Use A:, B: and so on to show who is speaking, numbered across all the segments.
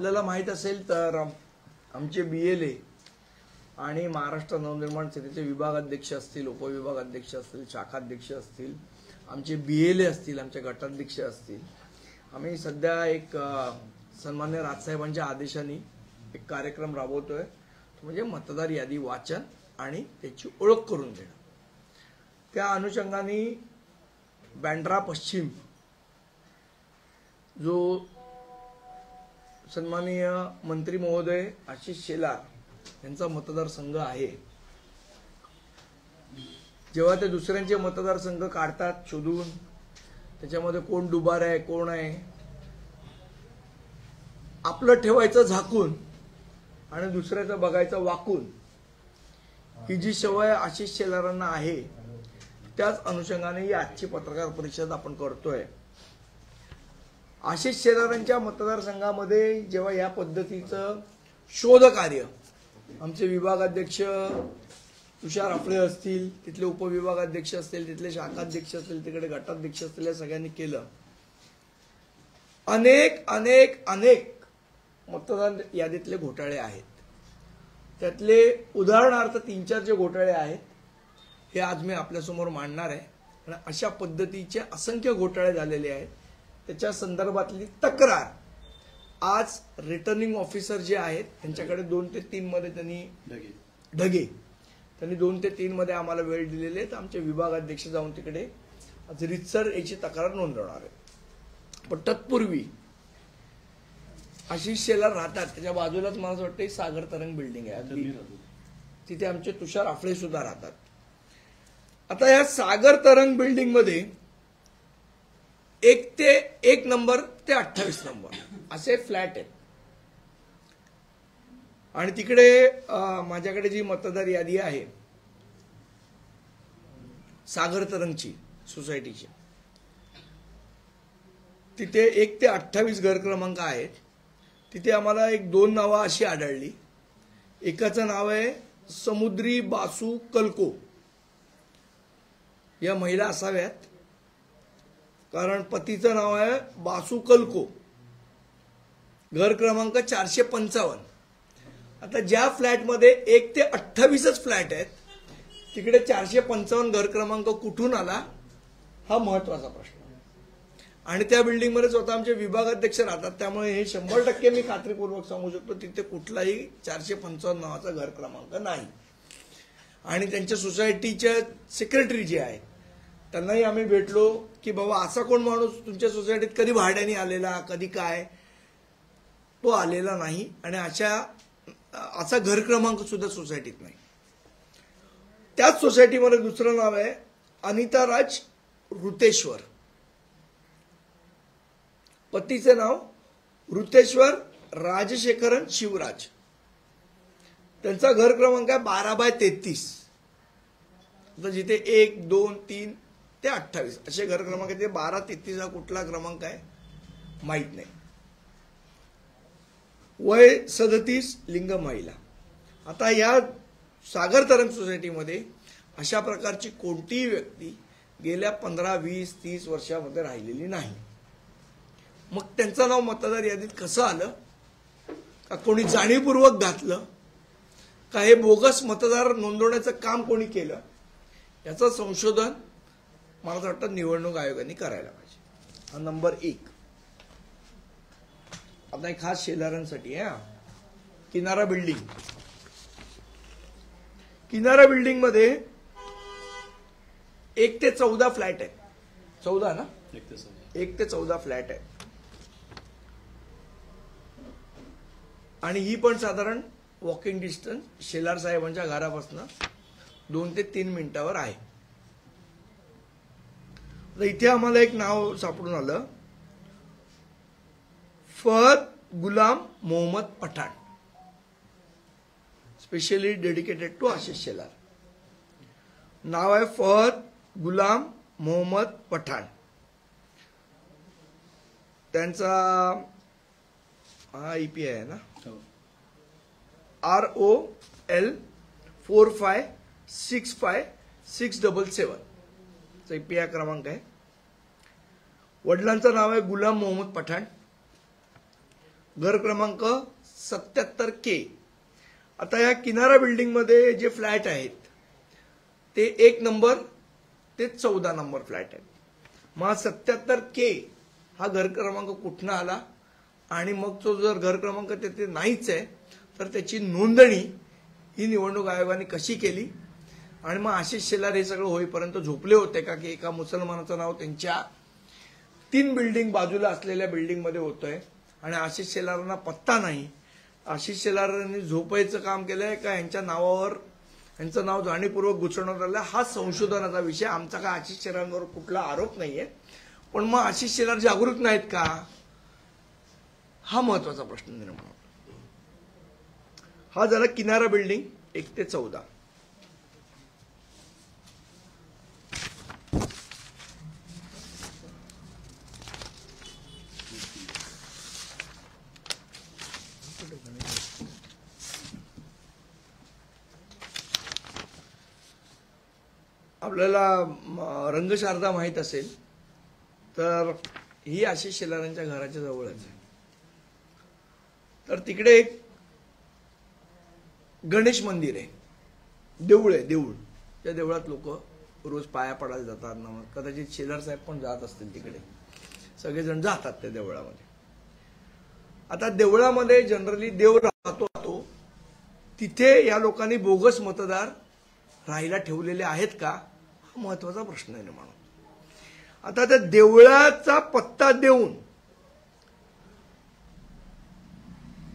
A: आपल्याला माहित असेल तर आमचे BLA आणि महाराष्ट्र नवनिर्माण सेनेचे विभागाध्यक्ष असतील, उपविभागाध्यक्ष असतील, शाखाध्यक्ष असतील, आमचे BLA असतील, आमचे गटाध्यक्ष असतील, आम्ही सध्या एक सन्मान्य राजसाहेबांच्या आदेशाने एक कार्यक्रम राबवतोय, म्हणजे मतदार यादी वाचन आणि त्याची ओळख करून देणं. त्या अनुषंगाने बँड्रा पश्चिम जो सन्माननीय मंत्री महोदय आशिष शेलार यांचा मतदारसंघ आहे, जेव्हा ते दुसऱ्यांचे मतदारसंघ काढतात शोधून, त्याच्यामध्ये कोण डुबार आहे कोण आहे, आपलं ठेवायचं झाकून आणि दुसऱ्याचं बघायचं वाकून, ही जी सवय आशिष शेलारांना आहे, त्याच अनुषंगाने ही आजची पत्रकार परिषद आपण करतोय. आशिष शेलारांच्या मतदारसंघामध्ये जेव्हा या पद्धतीचं शोध कार्य आमचे विभागाध्यक्ष तुषार आपळे असतील, तिथले उपविभागाध्यक्ष असतील, तिथले शाखाध्यक्ष असतील, तिकडे गटाध्यक्ष असतील, या सगळ्यांनी केलं. अनेक अनेक अनेक मतदार यादीतले घोटाळे आहेत. त्यातले उदाहरणार्थ 3-4 जे घोटाळे आहेत हे आज मी आपल्यासमोर मांडणार आहे. आणि अशा पद्धतीचे असंख्य घोटाळे झालेले आहेत. त्याच्या संदर्भातली तक्रार आज रिटर्निंग ऑफिसर जे आहेत त्यांच्याकडे 2 ते 3 मध्ये त्यांनी 2 ते 3 मध्ये आम्हाला वेळ दिलेली आहे. तर आमचे विभागाध्यक्ष जाऊन तिकडे आज रितसर याची तक्रार नोंदवणार आहे. पण तत्पूर्वी आशिष शेलार राहतात त्याच्या बाजूलाच मला असं वाटतं सागर तरंग बिल्डिंग आहे, तिथे आमचे तुषार आफळे सुद्धा राहतात. आता या सागर तरंग बिल्डिंग मध्ये 1 नंबर ते 28 नंबर असे फ्लॅट आहेत. आणि तिकडे माझ्याकडे जी मतदार यादी आहे सागर तरंगची सोसायटीची, तिथे 1 ते 28 घर क्रमांक आहेत. तिथे आम्हाला 2 नावं अशी आढळली. एकाचं नाव आहे समुद्री बासू कलको. या महिला असाव्यात, कारण पतीचं नाव आहे बासू कलको, घर क्रमांक 455. आता ज्या फ्लॅटमध्ये 1 ते 28च फ्लॅट आहेत, तिकडे 455 घर क्रमांक कुठून आला, हा महत्वाचा प्रश्न. आणि त्या बिल्डिंगमध्ये स्वतः आमचे विभागाध्यक्ष राहतात, त्यामुळे हे 100% मी खात्रीपूर्वक सांगू शकतो तिथे कुठलाही 455 नावाचा घर क्रमांक नाही. आणि त्यांच्या सोसायटीचे सेक्रेटरी जे आहेत त्यांनाही आम्ही भेटलो की बाबा असा कोण माणूस तुमच्या सोसायटीत कधी भाड्याने आलेला, कधी काय, तो आलेला नाही. आणि असा घर क्रमांक सुद्धा सोसायटीत नाही. त्याच सोसायटीमध्ये दुसरं नाव आहे अनिता राज ऋतेश्वर. पतीचे नाव ऋतेश्वर राजशेखरन शिवराज. त्यांचा घर क्रमांक आहे 12/33. जिथे 1, 2, 3 ते 28 असे घर क्रमांक. ते 12-33 हा कुठला क्रमांक आहे माहित नाही. वय 37, लिंग महिला. आता या सागर तरंग सोसायटीमध्ये अशा प्रकारची कोणतीही व्यक्ती गेल्या 15, 20, 30 वर्षामध्ये राहिलेली नाही. मग त्यांचं नाव मतदार यादीत कसं आलं? का कोणी जाणीवपूर्वक घातलं? का हे बोगस मतदार नोंदवण्याचं काम कोणी केलं? याचं संशोधन मला असं वाटतं निवडणूक आयोगाने करायला पाहिजे. हा नंबर 1. आता एक खास शेलारांसाठी आहे. किनारा बिल्डिंग. किनारा बिल्डिंग मध्ये 1 ते 14 फ्लॅट आहेत. 14 ना? 1 ते 14 फ्लॅट आहेत. आणि ही पण साधारण वॉकिंग डिस्टन्स शेलार साहेबांच्या घरापासून 2 ते 3 मिनिटावर आहे. इथे आम्हाला एक नाव सापडून आलं, Fahad Ghulam Mohammad Pathan, specially dedicated to Ashish Shelar. नाव आहे फहद गुलाम मोहम्मद पठाण. त्यांचा हा EPI आहे ना, ROL 4565677 EPI क्रमांक आहे. वडिलांचं नाव आहे गुलाम मोहम्मद पठाण. घर क्रमांक 77K. आता या किनारा बिल्डिंगमध्ये जे फ्लॅट आहेत ते 1 नंबर ते 14 नंबर फ्लॅट आहेत. मग 77K हा घर क्रमांक कुठनं आला आणि मग तो जर घर क्रमांक तिथे नाहीच आहे तर त्याची नोंदणी ही निवडणूक आयोगाने कशी केली आणि मग आशिष शेलार हे सगळं होईपर्यंत झोपले होते का की एका मुसलमानाचं नाव त्यांच्या 3 बिल्डिंग बाजूला असलेल्या बिल्डिंगमध्ये होतंय आणि आशिष शेलारांना पत्ता नाही. आशिष शेलारांनी झोपायचं काम केलंय का यांच्या नावावर यांचं नाव जाणीवपूर्वक घुसवण्यात आलं हा संशोधनाचा विषय. आमचा काय आशिष शेलारांवर कुठला आरोप नाहीये, पण मग आशिष शेलार जागरूक नाहीत का हा महत्वाचा प्रश्न निर्माण होतो. हा झाला किनारा बिल्डिंग 1 ते 14. आपल्याला रंगशारदा माहीत असेल तर ही आशिष शेलारांच्या घराच्या जवळच आहे. तर तिकडे एक गणेश मंदिर आहे, देऊळ आहे. देऊळ त्या देवळात लोक रोज पाया पडायला जातात ना, कदाचित शेलार साहेब पण जात असतील तिकडे. सगळेजण जातात त्या देवळामध्ये. आता देवळामध्ये जनरली देव राहतो, तिथे या लोकांनी बोगस मतदार राहायला ठेवलेले आहेत का हा महत्वाचा प्रश्न निर्माण होतो. आता त्या देवळाचा पत्ता देऊन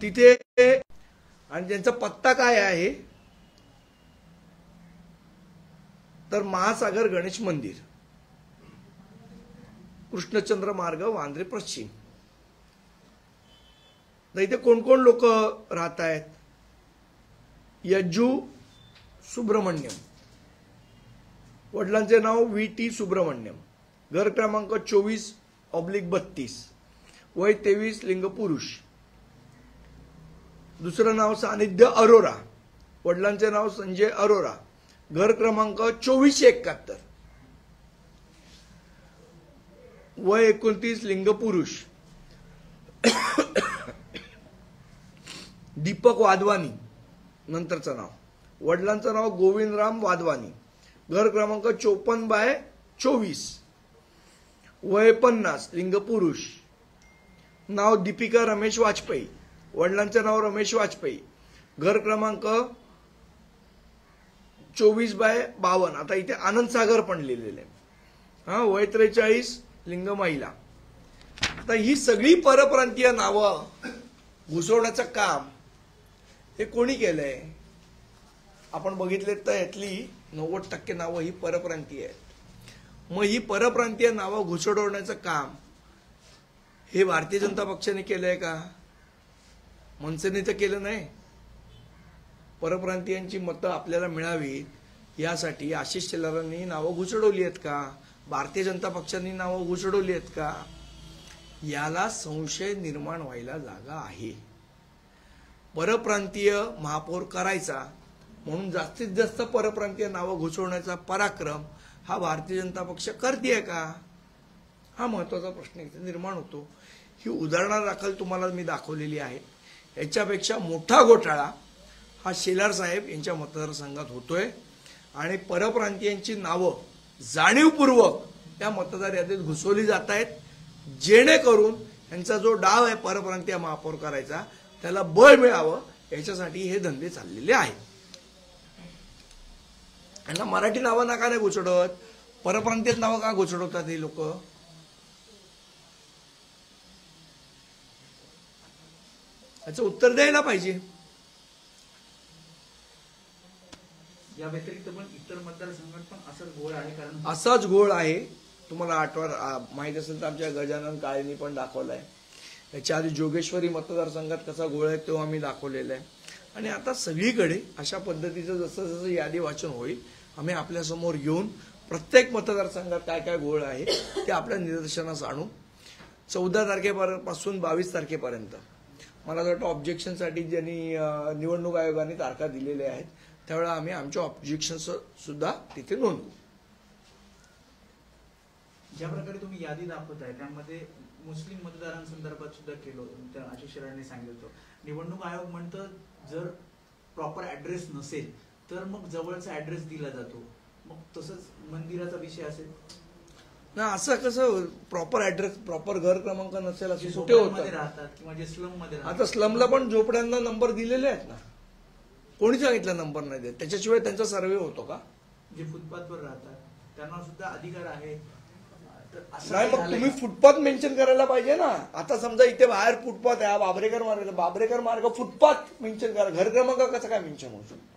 A: तिथे आणि त्यांचा पत्ता काय आहे तर महासागर गणेश मंदिर, कृष्णचंद्र मार्ग, वांद्रे पश्चिम. तर इथे कोण कोण लोक राहत आहेत? यज्जू सुब्रमण्यम, वडिलांचे नाव VT सुब्रमण्यम, घर क्रमांक 24/32, वय 23, लिंग पुरुष. दुसरं नाव सानिध्य अरोरा, वडिलांचे नाव संजय अरोरा, घर क्रमांक 2471, वय 29, लिंग पुरुष. दीपक वाधवानी नंतरचं नाव, वडिलांचं नाव गोविंदराम वाधवानी, घर क्रमांक 54/24, वय 50, लिंग पुरुष. नाव दीपिका रमेश वाजपेयी, वडिलांचं नाव रमेश वाजपेयी, घर क्रमांक 24/52. आता इथे आनंद सागर पण लिहिलेले आहे. वय 43, लिंग महिला. आता ही सगळी परप्रांतीय नावं घुसवण्याचं काम हे कोणी केलंय? आपण बघितले तर यातली 90% नावं ही परप्रांतीय आहेत. मग ही परप्रांतीय नावं घुसडवण्याचं काम हे भारतीय जनता पक्षाने केलंय का? मनसेने तर केलं नाही. परप्रांतीयांची मतं आपल्याला मिळावीत यासाठी आशिष शेलारांनी नावं घुसडवली आहेत का? भारतीय जनता पक्षाने नावं घुसडवली आहेत का? याला संशय निर्माण व्हायला जागा आहे. परप्रांतीय महापौर करायचा म्हणून जास्तीत जास्त परप्रांतीय नावं घुसवण्याचा पराक्रम हा भारतीय जनता पक्ष करतेय का हा महत्वाचा प्रश्न इथे निर्माण होतो. ही उदाहरणादाखल तुम्हाला मी दाखवलेली आहे. याच्यापेक्षा मोठा घोटाळा हा शेलार साहेब यांच्या मतदारसंघात होतोय आणि परप्रांतीयांची नावं जाणीवपूर्वक त्या मतदार यादीत घुसवली जात आहेत, जेणेकरून यांचा जो डाव आहे परप्रांतीय महापौर करायचा त्याला बळ मिळावं याच्यासाठी हे धंदे चाललेले आहेत. यांना मराठी नावं नका नाही घुसडवत, परप्रांतीय नावं का घुसडवतात हे लोक? याचं उत्तर द्यायला पाहिजे.
B: या व्यतिरिक्त पण इतर मतदारसंघात पण असाच घोळ आहे, कारण
A: असाच घोळ आहे. तुम्हाला माहित असेल तर आमच्या गजानन काळेंनी पण दाखवलाय. याच्या आधी जोगेश्वरी मतदारसंघात कसा घोळ आहे तो आम्ही दाखवलेला आहे. आणि आता सगळीकडे अशा पद्धतीचं जसं जसं यादी वाचन होईल आम्ही आपल्यासमोर घेऊन प्रत्येक मतदारसंघात काय काय घोळ आहे ते आपल्या निदर्शनास आणू. 14 तारखेपासून 22 तारखेपर्यंत मला असं वाटतं ऑब्जेक्शनसाठी ज्यांनी निवडणूक आयोगाने तारखा दिलेल्या आहेत त्यावेळेला आम्ही आमच्या ऑब्जेक्शन सुद्धा तिथे नोंदवू.
B: ज्या प्रकारे तुम्ही यादी दाखवताय त्यामध्ये मुस्लिम मतदारांसंदर्भात सुद्धा केलं होतं, त्या आशिष शेलारांनी सांगितलं होतं. निवडणूक आयोग म्हणतं जर प्रॉपर ऍड्रेस नसेल तर मग जवळचा ऍड्रेस दिला जातो. मग तसंच मंदिराचा विषय असेल
A: ना, असं कसं प्रॉपर ऍड्रेस प्रॉपर घर क्रमांक नसेल असं कुठे
B: झोपड्यांमध्ये
A: होतं?
B: राहतात किंवा जे स्लम मध्ये
A: आता
B: राहतात.
A: स्लमला पण झोपड्यांना नंबर दिलेले आहेत ना, कोणी सांगितलं नंबर नाही देत? त्याच्याशिवाय त्यांचा सर्व्हे होतो का?
B: जे फुटपाथवर राहतात त्यांना सुद्धा अधिकार आहे. तर असं
A: नाही,
B: काही
A: मग
B: झालंय
A: तुम्ही
B: का?
A: फुटपाथ मेन्शन करायला पाहिजे ना. आता समजा इथे बाहेर फुटपाथ आहे, हा बाबरेकर मार्ग फुटपाथ मेन्शन करा, घर क्रमांक कसं काय मेन्शन होऊ शकतो?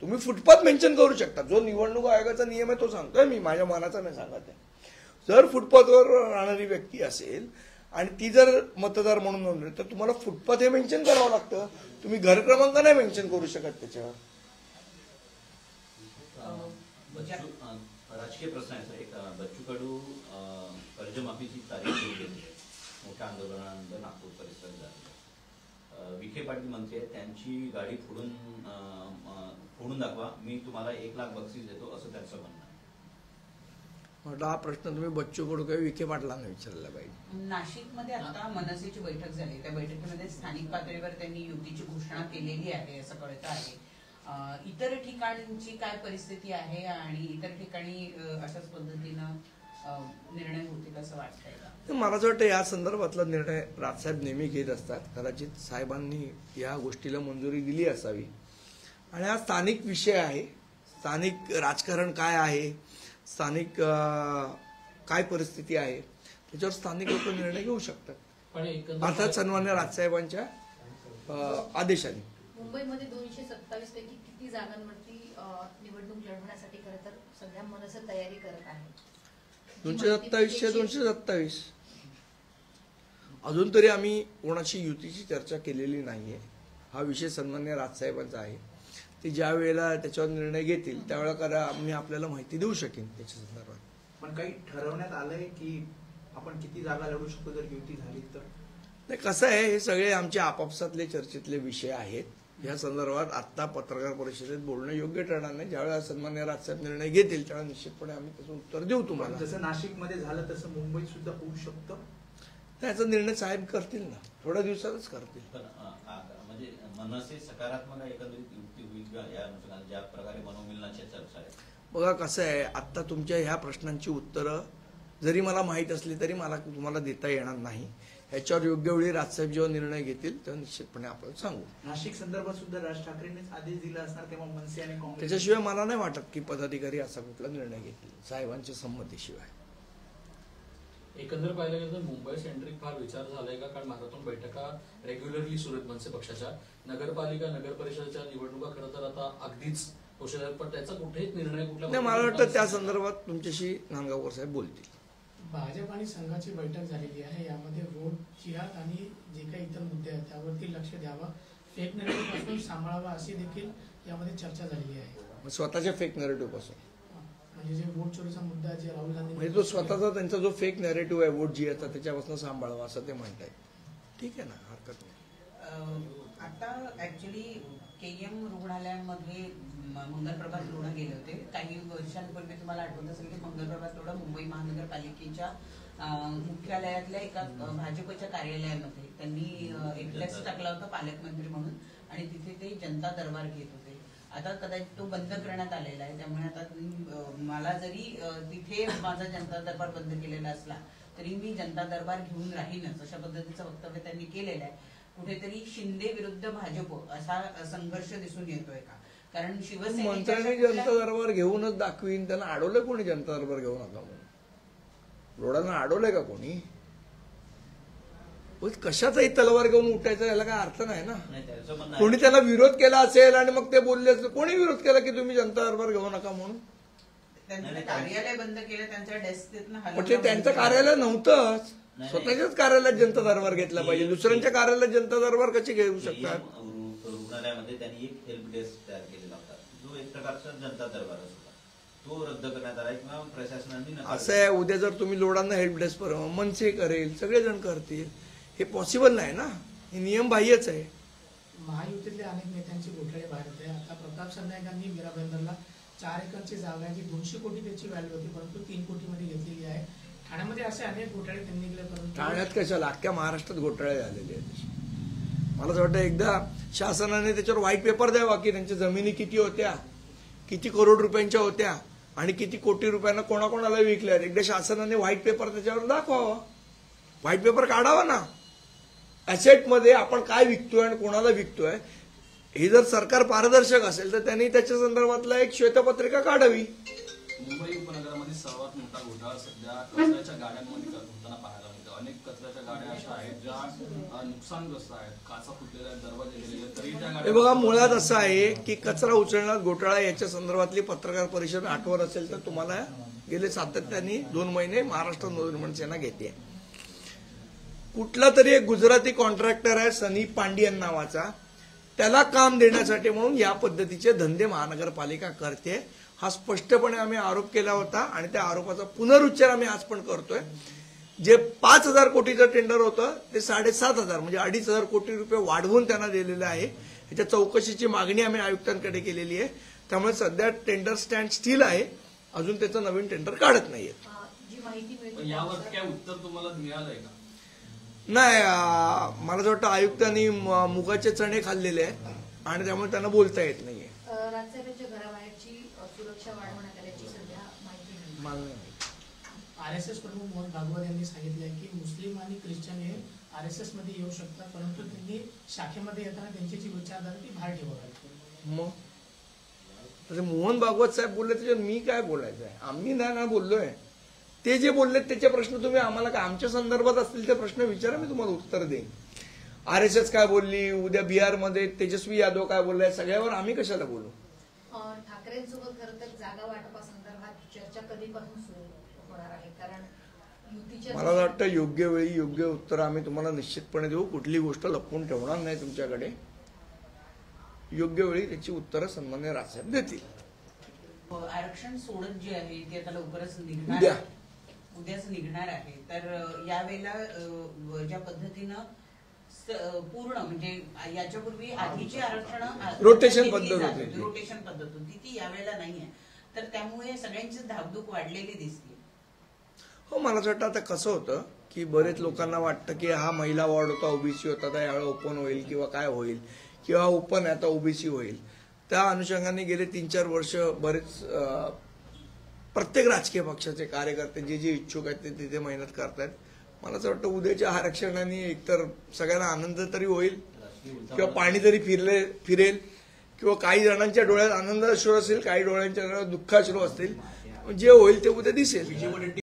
A: तुम्ही फुटपाथ मेन्शन करू शकता. जो निवडणूक आयोगाचा नियम आहे तो सांगतोय मी, माझ्या मनाचा नाही सांगत आहे. जर फुटपाथवर राहणारी व्यक्ती असेल आणि ती जर मतदार म्हणून नोंदली तर तुम्हाला फुटपाथ हे मेन्शन करावं लागतं. तुम्ही घर क्रमांक नाही मेन्शन करू शकत त्याच्यावर.
C: राजकीय प्रश्न आहे सर. एक बच्चू कडू कर्जमाफीची तारीख सुरू केली, मोठ्या आंदोलनानंतर नागपूर परिसरात झाली. विखे पाटील मंत्री आहेत, त्यांची गाडी फोडून दाखवा, मी तुम्हाला 1 लाख बक्षीस देतो, असं त्यांचं म्हणणं आहे.
A: म्हटलं हा प्रश्न तुम्ही बच्चू कडू काही विखे पाटलांना विचारला पाहिजे.
D: नाशिकमध्ये आता मनसेची बैठक झाली, त्या बैठकीमध्ये स्थानिक पातळीवर त्यांनी युतीची घोषणा केलेली आहे असं कळतं आहे. इतर ठिकाणची काय परिस्थिती आहे आणि इतर ठिकाणी अशाच पद्धतीनं निर्णय होतील असं वाटतंय का?
A: मला असं वाटतं या संदर्भातला निर्णय राजसाहेब नेहमी घेत असतात. कदाचित साहेबांनी या गोष्टीला मंजुरी दिली असावी. आणि हा स्थानिक विषय आहे, स्थानिक राजकारण काय आहे, स्थानिक काय परिस्थिती आहे, त्याच्यावर स्थानिक लोक निर्णय घेऊ शकतात, अर्थात सन्मान्य राजसाहेबांच्या आदेशाने.
E: मुंबईमध्ये 227 पैकी किती जागांवरती निवडणूक लढवण्यासाठी खरं तर सध्या मनसे तयारी करत आहे?
A: 227 अजून तरी आम्ही कोणाची युतीची चर्चा केलेली नाहीये. हा विषय सन्मान्य राजसाहेबांचा आहे. ते ज्या वेळेला त्याच्यावर निर्णय घेतील त्यावेळेला आम्ही आपल्याला माहिती देऊ शकेन त्याच्या संदर्भात.
B: पण काही ठरवण्यात आलंय की आपण किती जागा लढू शकतो जर युती झाली तर?
A: नाही, कसं आहे, हे सगळे आमच्या आपापसातले चर्चेतले विषय आहेत. या संदर्भात आत्ता पत्रकार परिषदेत बोलणं योग्य ठरणार नाही. ज्यावेळेला सन्मान्य राजसाहेब निर्णय घेतील त्यावेळेला निश्चितपणे आम्ही त्याचं उत्तर देऊ तुम्हाला.
B: जसं नाशिकमध्ये झालं तसं मुंबईत सुद्धा होऊ शकतं.
A: त्याचा निर्णय साहेब करतील ना, थोड्या दिवसातच करतील.
C: पण म्हणजे मनसे सकारात्मक एकंदरीत युक्ती होईल का या अनुषंगाने, ज्या प्रकारे मनोमिलनाच्या चर्चा आहेत?
A: बघा कसं आहे, आत्ता तुमच्या ह्या प्रश्नांची उत्तरं जरी मला माहीत असली तरी मला तुम्हाला देता येणार नाही. ह्याच्यावर योग्य वेळी राजसाहेब जेव्हा निर्णय घेतील तेव्हा निश्चितपणे आपण सांगू.
B: नाशिक संदर्भात सुद्धा राज ठाकरेंनीच आदेश दिला असणार, तेव्हा मनसे आणि काँग्रेस
A: त्याच्याशिवाय मला नाही वाटत की पदाधिकारी असा कुठला निर्णय घेतील साहेबांच्या संमतीशिवाय.
F: एकंदर पाहिलं गेलं तर मुंबई सेंट्रिक फार विचार झालाय का? कारण महाराष्ट्रातून बैठका रेग्युलरली सुरू आहेत मनसे पक्षाच्या. नगरपालिका नगर परिषदेच्या निवडणुका खरं तर आता अगदीच होणार आहेत, पण त्याचा कुठेच निर्णय कुठला
A: नाही, मला वाटतं त्या संदर्भात तुमच्याशी नांदगावकर साहेब बोलतील.
G: भाजप आणि संघाची बैठक झालेली आहे, यामध्ये वोट जिहाद आणि जे काही इतर मुद्दे आहेत त्यावरती लक्ष द्यावं, फेक नरेटिव्ह पासून सांभाळावा अशी देखील यामध्ये चर्चा झालेली आहे.
A: स्वतःच्या फेक नॅरेटिव्ह पासून,
G: म्हणजे जे वोट चोरीचा मुद्दा जे राहुल गांधी
A: म्हणजे जो स्वतःचा त्यांचा जो फेक नॅरेटिव्ह आहे वोट जिहादचा त्याच्यापासून सांभाळावा असं ते म्हणतायत. ठीक आहे ना, हरकत नाही.
D: आता ऍक्च्युली केईएम रुग्णालयामध्ये मंगलप्रभात रुग्ण गेले होते. काही वर्षांपूर्वी तुम्हाला आठवत असेल की मंगलप्रभात रुग्ण मुंबई महानगरपालिकेच्या मुख्यालयातल्या एका भाजपच्या कार्यालयामध्ये त्यांनी एक टेस्ट टाकला होता पालकमंत्री म्हणून, आणि तिथे ते जनता दरबार घेत होते. आता कदाचित तो बंद करण्यात आलेला आहे, त्यामुळे आता मला जरी तिथे माझा जनता दरबार बंद केलेला असला तरी मी जनता दरबार घेऊन राहीनच, अशा पद्धतीचं वक्तव्य त्यांनी केलेलं आहे. कुठेतरी शिंदे विरुद्ध भाजप असा संघर्ष दिसून येतोय का? कारण
A: मंत्र्यांनी जनता दरबार घेऊनच दाखवीन. त्यांना अडवलं कोणी जनता दरबार घेऊ नका म्हणून? लोडांना अडवलंय का कोणी? कशाचाही तलवार घेऊन उठायचा याला काय अर्थ नाही ना. कोणी त्यांना विरोध केला असेल आणि मग ते बोलले असेल, कोणी विरोध केला की तुम्ही जनता दरबार घेऊ नका म्हणून?
D: त्यांचं कार्यालय बंद केलं, त्यांच्या डेस्क
A: पण ते त्यांचं कार्यालय नव्हतंच, स्वतःच्याच कार्यालयात जनता दरबार घेतला पाहिजे. दुसऱ्यांच्या कार्यालयात जनता दरबार कशी घेऊ शकतात?
C: रुग्णालयामध्ये त्यांनी एक हेल्प डेस्क तयार केलेला होता, जो एक प्रकारचा जनता दरबार होता, तो रद्द करण्यात आला किंवा प्रशासनाने.
A: असं आहे, उद्या जर तुम्ही लोडांना हेल्प डेस्क मनसे करेल, सगळेजण करतील, हे पॉसिबल नाही ना, हे नियम बाह्यच आहे.
G: महायुतीतल्या अनेक नेत्यांची घोटाळे बाहेर होते. आता प्रताप सरनाईकांनी मीरा भाईंदरला 4 एकरची जागा जी 200 कोटी त्याची व्हॅल्यू होती, परंतु 3 कोटीमध्ये घेतलेली आहे. ठाण्यामध्ये असे अनेक घोटाळे त्यांनी केले, परंतु
A: ठाण्यात कशाला अख्ख्या महाराष्ट्रात घोटाळे झालेले आहेत. मला असं वाटतं एकदा शासनाने त्याच्यावर व्हाईट पेपर द्यावा की त्यांच्या जमिनी किती होत्या, किती करोड रुपयांच्या होत्या आणि किती कोटी रुपयांना कोणाकोणाला विकल्या. एकदा शासनाने व्हाईट पेपर त्याच्यावर दाखवावा, व्हाईट पेपर काढावा ना. ऍसेटमध्ये आपण काय विकतोय आणि कोणाला विकतोय हे जर सरकार पारदर्शक असेल तर त्यांनी त्याच्या संदर्भातला एक श्वेतपत्रिका काढावी.
F: मुंबई उपनगरामध्ये सर्वात मोठा घोटाळा सध्या कचऱ्याच्या गाड्यांमध्ये होताना पाहायला मिळतो. अनेक कचऱ्याच्या गाड्या अशा आहेत ज्या नुकसानग्रस्त आहेत, काचा फुटलेल्या आहेत, दरवाजे गेलेले आहेत, तरी त्या
A: हे
F: गाड्या
A: बघा, मुळात असं आहे की कचरा उचलण्यात घोटाळा याच्या संदर्भातली पत्रकार परिषद आठवत असेल तर तुम्हाला गेले सातत्याने 2 महिने महाराष्ट्र नवनिर्माण सेना घेते. कुठला तरी एक गुजराती कॉन्ट्रॅक्टर आहे सनी पांडियन नावाचा, त्याला काम देण्यासाठी म्हणून या पद्धतीचे धंदे महानगरपालिका करते. हा स्पष्टपणे आम्ही आरोप केला होता आणि त्या आरोपाचा पुनरुच्चार आम्ही आज पण करतोय. जे 5,000 कोटीचं टेंडर होतं ते 7,500 म्हणजे 2,500 कोटी रुपये वाढवून त्यांना दिलेलं आहे. ह्याच्या चौकशीची मागणी आम्ही आयुक्तांकडे केलेली आहे. त्यामुळे सध्या टेंडर स्टँड स्टील आहे, अजून त्याचं नवीन टेंडर काढत नाहीये.
E: जी माहिती
F: पण
E: मिळते
F: यावर काय उत्तर तुम्हाला मिळालंय का?
A: नाही, मला असं वाटतं आयुक्तांनी मुगाचे चणे खाल्लेले आहेत आणि त्यामुळे त्यांना बोलता येत नाहीये.
E: राजसाहेबांच्या घराबाहेरची सुरक्षा वाढवण्यात आल्याची सध्या माहिती मिळते.
A: मला नाही.
G: RSS प्रमुख मोहन भागवत यांनी सांगितलंय की मुस्लिम आणि ख्रिश्चन हे RSS मध्ये येऊ शकतात, परंतु त्यांनी शाखेमध्ये येताना त्यांची जी विचारधारा ती बाहेर ठेवावी.
A: मग तसे मोहन भागवत साहेब बोलले त्याच्यावर मी काय बोलायचं आहे? आम्ही नाही ना बोललोय. ते जे बोलले त्याचे प्रश्न तुम्ही आम्हाला काय आमच्या संदर्भात असतील ते प्रश्न विचारा, मी तुम्हाला उत्तर देईन. RSS काय बोलली, उद्या बिहारमध्ये तेजस्वी यादव काय बोललाय, सगळ्यावर आम्ही कशाला बोलू?
E: ठाकरेंसोबत खरं तर जागा वाटपासंदर्भात चर्चा कधीपासून सुरू होणार आहे? कारण युतीच्या
A: मला वाटतं योग्य वेळी योग्य उत्तर आम्ही तुम्हाला निश्चितपणे देऊ. कुठली गोष्ट लपवून ठेवणार नाही तुमच्याकडे. योग्य वेळी त्याची उत्तरं सन्मान्य राजसाहेब देतील.
D: आरक्षण सोडत जे आहे ते आता लवकरच निघणार
A: उद्या.
D: उद्याच निघणार आहे. तर यावेळेला ज्या पद्धतीनं पूर्ण म्हणजे याच्यापूर्वी आधीची आरक्षण
A: रोटेशन पद्धत होती.
D: रोटेशन पद्धत होती ती यावेळेला नाहीये. तर त्यामुळे सगळ्यांची धाकधूक वाढलेली दिसते.
A: हो, मला असं वाटतं आता कसं होतं की बरेच लोकांना वाटतं की हा महिला वॉर्ड होता, ओबीसी होता, तर यावेळेला ओपन होईल किंवा काय होईल, किंवा ओपन आहे आता ओबीसी होईल. त्या अनुषंगाने गेले 3-4 वर्ष बरेच प्रत्येक राजकीय पक्षाचे कार्यकर्ते जे जे इच्छुक आहेत ते तिथे मेहनत करतायत. मला असं वाटतं उद्याच्या आरक्षणाने एकतर सगळ्यांना आनंद तरी होईल किंवा पाणी तरी फिरेल किंवा काही जणांच्या डोळ्यात आनंद अश्रू असेल, काही डोळ्यांच्या डोळ्यात दुःखाश्रू असतील. जे होईल ते उद्या दिसेल.
B: विजय वडेट्टीवार